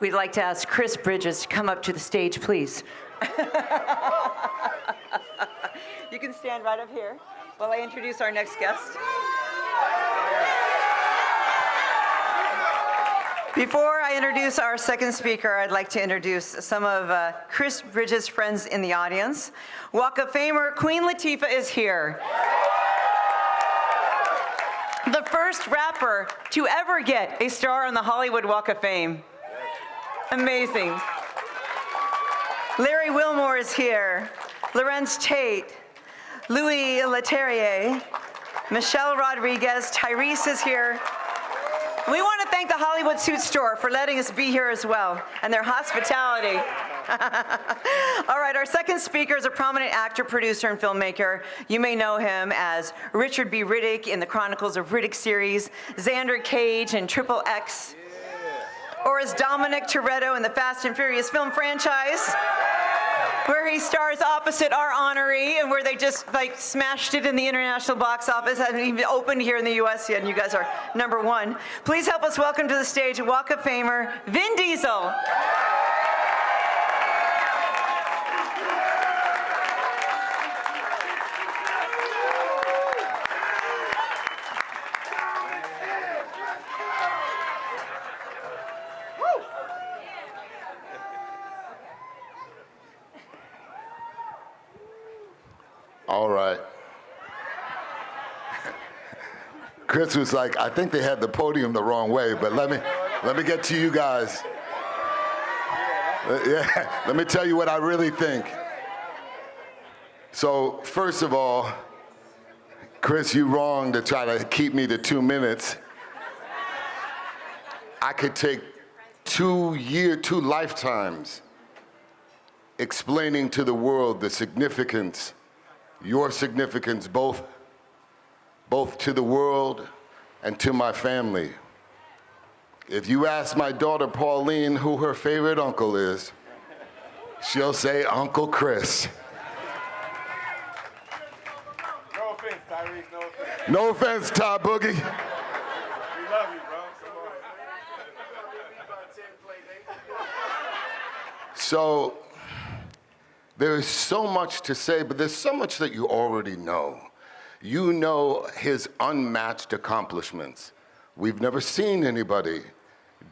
we'd like to ask Chris Bridges to come up to the stage, please. You can stand right up here while I introduce our next guest. Before I introduce our second speaker, I'd like to introduce some of Chris Bridges' friends in the audience. Walk of Famer Queen Latifah is here. The first rapper to ever get a star on the Hollywood Walk of Fame. Amazing. Larry Wilmore is here. Lorenz Tate, Louis Leterrier, Michelle Rodriguez, Tyrese is here. We want to thank the Hollywood Suit Store for letting us be here as well, and their hospitality. All right, our second speaker is a prominent actor, producer, and filmmaker. You may know him as Richard B. Riddick in the Chronicles of Riddick series, Xander Cage in Triple X, or as Dominic Toretto in the Fast and Furious film franchise, where he stars opposite our honoree, and where they just like smashed it in the international box office. Hasn't even opened here in the U.S. yet, and you guys are #1. Please help us welcome to the stage Walk of Famer Vin Diesel. All right. Chris was like, I think they had the podium the wrong way, but let me get to you guys. Yeah, let me tell you what I really think. So first of all, Chris, you're wrong to try to keep me to 2 minutes. I could take 2 lifetimes explaining to the world the significance, your significance, both to the world and to my family. If you ask my daughter Pauline who her favorite uncle is, she'll say Uncle Chris. No offense, Tyrese, no offense. No offense, Ty Boogie. We love you, bro. So there's so much to say, but there's so much that you already know. You know his unmatched accomplishments. We've never seen anybody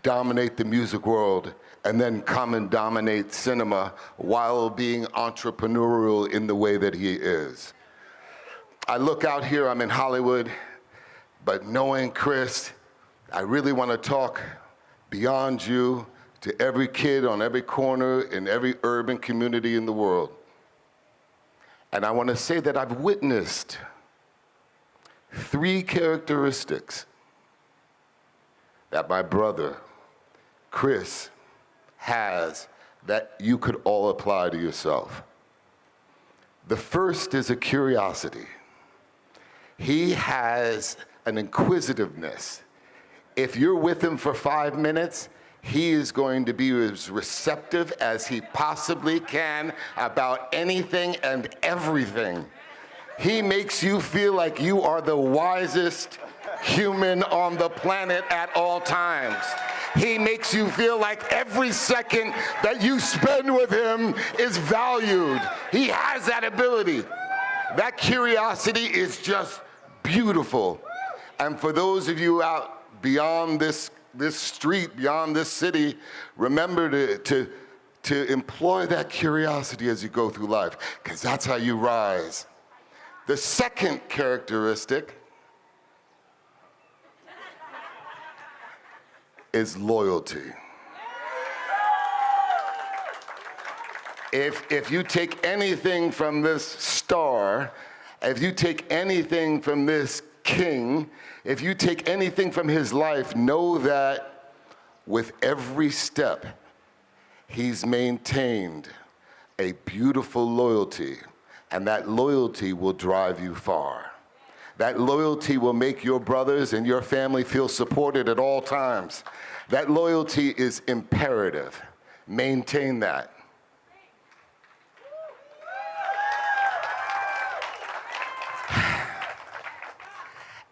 dominate the music world and then come and dominate cinema while being entrepreneurial in the way that he is. I look out here, I'm in Hollywood, but knowing Chris, I really want to talk beyond you to every kid on every corner in every urban community in the world. And I want to say that I've witnessed 3 characteristics that my brother, Chris, has that you could all apply to yourself. The first is a curiosity. He has an inquisitiveness. If you're with him for 5 minutes, he is going to be as receptive as he possibly can about anything and everything. He makes you feel like you are the wisest human on the planet at all times. He makes you feel like every second that you spend with him is valued. He has that ability. That curiosity is just beautiful. And for those of you out beyond this street, beyond this city, remember to employ that curiosity as you go through life, because that's how you rise. The second characteristic is loyalty. If you take anything from this star, if you take anything from this king, if you take anything from his life, know that with every step, he's maintained a beautiful loyalty, and that loyalty will drive you far. That loyalty will make your brothers and your family feel supported at all times. That loyalty is imperative. Maintain that.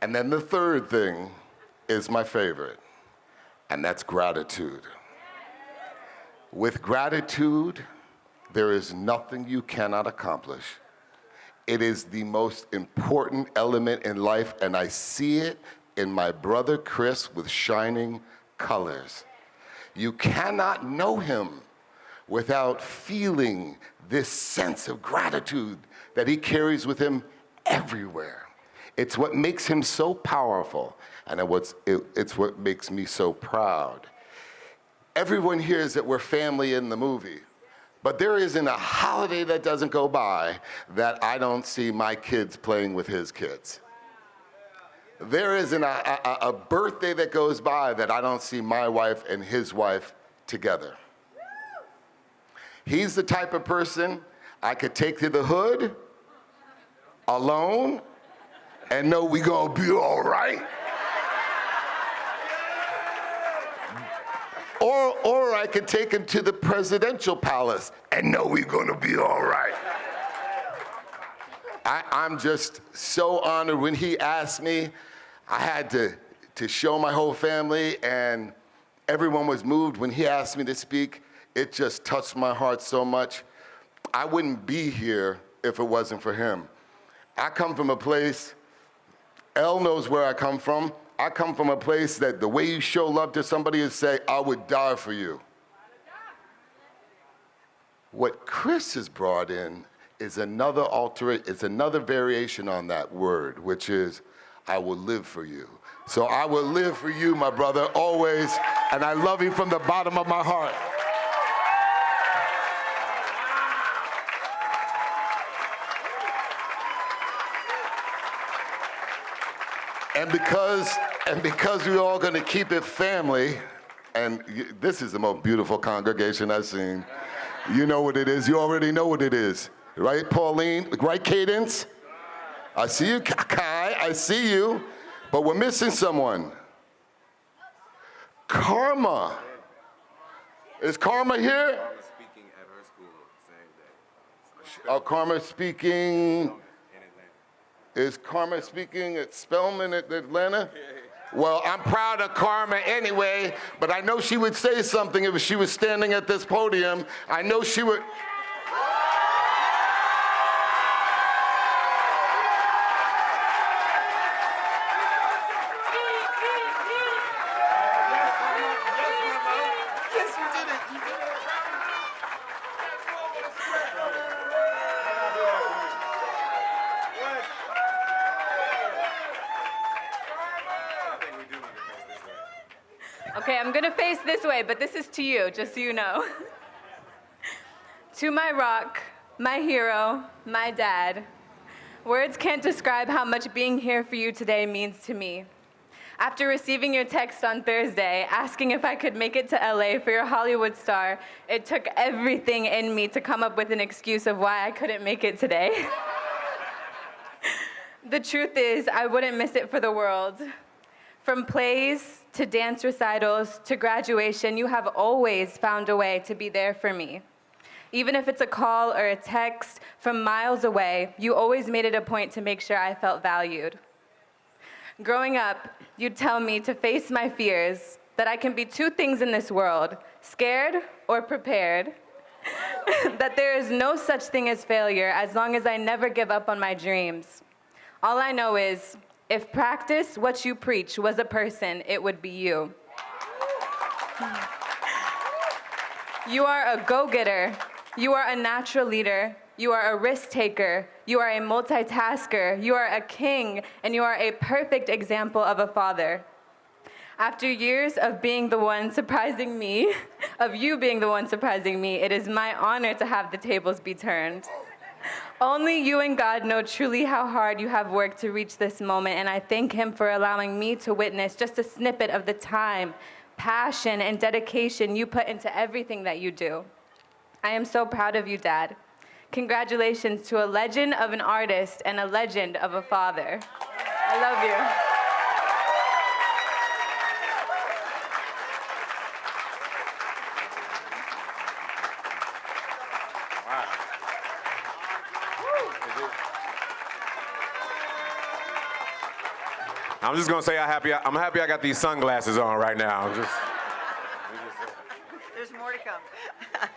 And then the third thing is my favorite, and that's gratitude. With gratitude, there is nothing you cannot accomplish. It is the most important element in life, and I see it in my brother Chris with shining colors. You cannot know him without feeling this sense of gratitude that he carries with him everywhere. It's what makes him so powerful, and it's what makes me so proud. Everyone hears that we're family in the movie, but there isn't a holiday that doesn't go by that I don't see my kids playing with his kids. There isn't a birthday that goes by that I don't see my wife and his wife together. He's the type of person I could take to the hood alone and know we gonna be all right. Or I could take him to the presidential palace and know we're gonna be all right. I'm just so honored. When he asked me, I had to show my whole family, and everyone was moved. When he asked me to speak, it just touched my heart so much. I wouldn't be here if it wasn't for him. I come from a place, Elle knows where I come from. I come from a place that the way you show love to somebody is say, I would die for you. What Chris has brought in is another variation on that word, which is, I will live for you. So I will live for you, my brother, always, and I love you from the bottom of my heart. And because we're all going to keep it family, and this is the most beautiful congregation I've seen. You know what it is. You already know what it is. Right, Pauline? Right, Cadence? I see you, Kai. I see you. But we're missing someone. Karma. Is Karma here? Karma's speaking at her school the same day. Karma speaking. Is Karma speaking at Spelman at Atlanta? Well, I'm proud of Karma anyway, but I know she would say something if she was standing at this podium. I know she would. Okay, I'm gonna face this way, but this is to you, just so you know. To my rock, my hero, my dad, words can't describe how much being here for you today means to me. After receiving your text on Thursday, asking if I could make it to LA for your Hollywood star, it took everything in me to come up with an excuse of why I couldn't make it today. The truth is, I wouldn't miss it for the world. From plays to dance recitals to graduation, you have always found a way to be there for me. Even if it's a call or a text from miles away, you always made it a point to make sure I felt valued. Growing up, you'd tell me to face my fears, that I can be two things in this world, scared or prepared, that there is no such thing as failure as long as I never give up on my dreams. All I know is, if practice what you preach was a person, it would be you. You are a go-getter. You are a natural leader. You are a risk taker. You are a multitasker. You are a king, and you are a perfect example of a father. After years of being the one surprising me, of you being the one surprising me, it is my honor to have the tables be turned. Only you and God know truly how hard you have worked to reach this moment, and I thank Him for allowing me to witness just a snippet of the time, passion, and dedication you put into everything that you do. I am so proud of you, Dad. Congratulations to a legend of an artist and a legend of a father. I love you. I'm just gonna say I'm happy I got these sunglasses on right now. There's more to come.